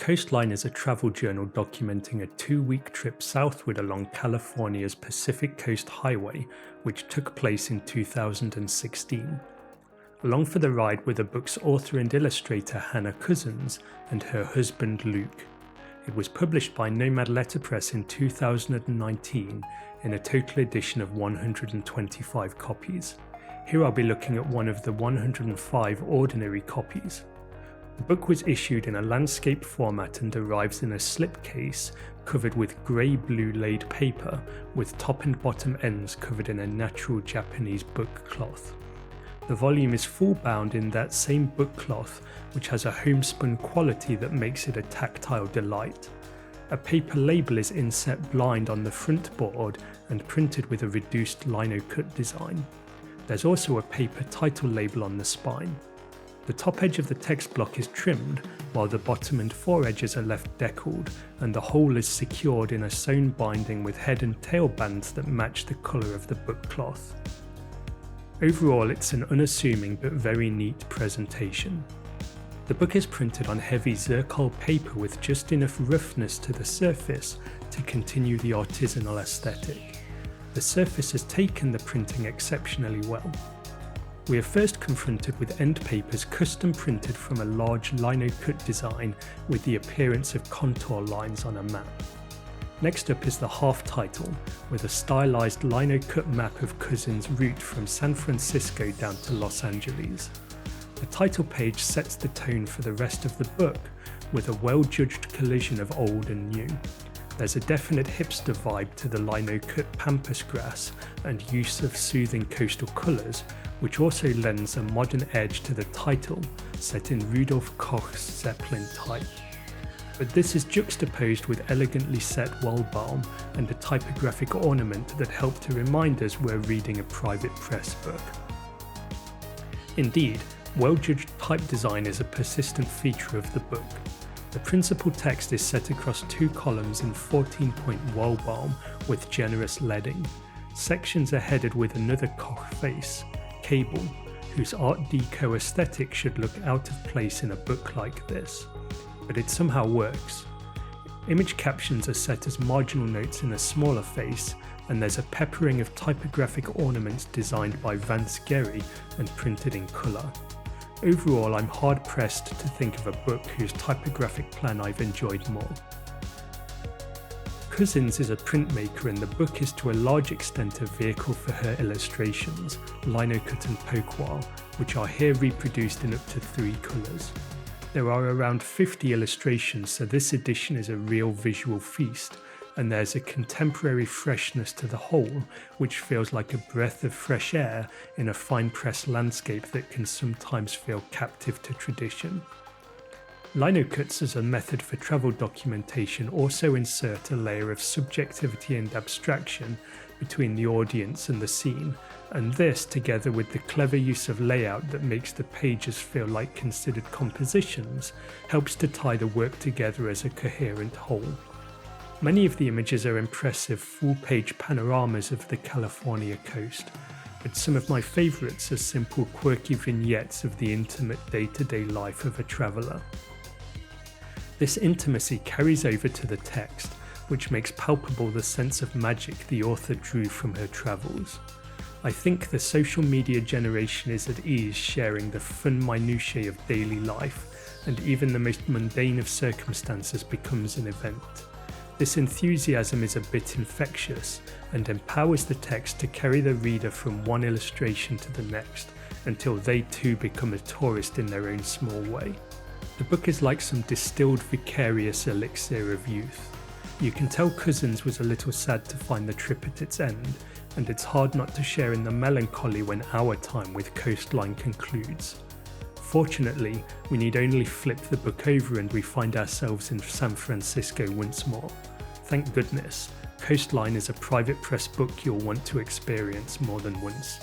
Coastline is a travel journal documenting a 2-week trip southward along California's Pacific Coast Highway, which took place in 2016. Along for the ride were the book's author and illustrator Hannah Cousins and her husband Luke. It was published by Nomad Letterpress in 2019 in a total edition of 125 copies. Here I'll be looking at one of the 105 ordinary copies. The book was issued in a landscape format and arrives in a slipcase covered with grey-blue laid paper with top and bottom ends covered in a natural Japanese book cloth. The volume is full-bound in that same book cloth, which has a homespun quality that makes it a tactile delight. A paper label is inset blind on the front board and printed with a reduced lino cut design. There's also a paper title label on the spine. The top edge of the text block is trimmed, while the bottom and fore edges are left deckled, and the whole is secured in a sewn binding with head and tail bands that match the colour of the book cloth. Overall, it's an unassuming but very neat presentation. The book is printed on heavy zircon paper with just enough roughness to the surface to continue the artisanal aesthetic. The surface has taken the printing exceptionally well. We are first confronted with end papers custom printed from a large lino cut design with the appearance of contour lines on a map. Next up is the half title with a stylized lino cut map of Cousins' route from San Francisco down to Los Angeles. The title page sets the tone for the rest of the book with a well-judged collision of old and new. There's a definite hipster vibe to the lino cut pampas grass and use of soothing coastal colours, which also lends a modern edge to the title, set in Rudolf Koch's Zeppelin type. But this is juxtaposed with elegantly set wall balm and a typographic ornament that help to remind us we're reading a private press book. Indeed, well-judged type design is a persistent feature of the book. The principal text is set across 2 columns in 14-point wall balm with generous leading. Sections are headed with another Koch face, Cable, whose Art Deco aesthetic should look out of place in a book like this, but it somehow works. Image captions are set as marginal notes in a smaller face, and there's a peppering of typographic ornaments designed by Vance Gehry and printed in colour. Overall, I'm hard-pressed to think of a book whose typographic plan I've enjoyed more. Cousins is a printmaker and the book is to a large extent a vehicle for her illustrations, lino cut and pokewear, which are here reproduced in up to 3 colours. There are around 50 illustrations, so this edition is a real visual feast, and there's a contemporary freshness to the whole, which feels like a breath of fresh air in a fine-pressed landscape that can sometimes feel captive to tradition. Lino cuts as a method for travel documentation also insert a layer of subjectivity and abstraction between the audience and the scene, and this, together with the clever use of layout that makes the pages feel like considered compositions, helps to tie the work together as a coherent whole. Many of the images are impressive full-page panoramas of the California coast, but some of my favourites are simple, quirky vignettes of the intimate day-to-day life of a traveller. This intimacy carries over to the text, which makes palpable the sense of magic the author drew from her travels. I think the social media generation is at ease sharing the fun minutiae of daily life, and even the most mundane of circumstances becomes an event. This enthusiasm is a bit infectious and empowers the text to carry the reader from one illustration to the next until they too become a tourist in their own small way. The book is like some distilled vicarious elixir of youth. You can tell Cousins was a little sad to find the trip at its end, and it's hard not to share in the melancholy when our time with Coastline concludes. Fortunately, we need only flip the book over and we find ourselves in San Francisco once more. Thank goodness, Coastline is a private press book you'll want to experience more than once.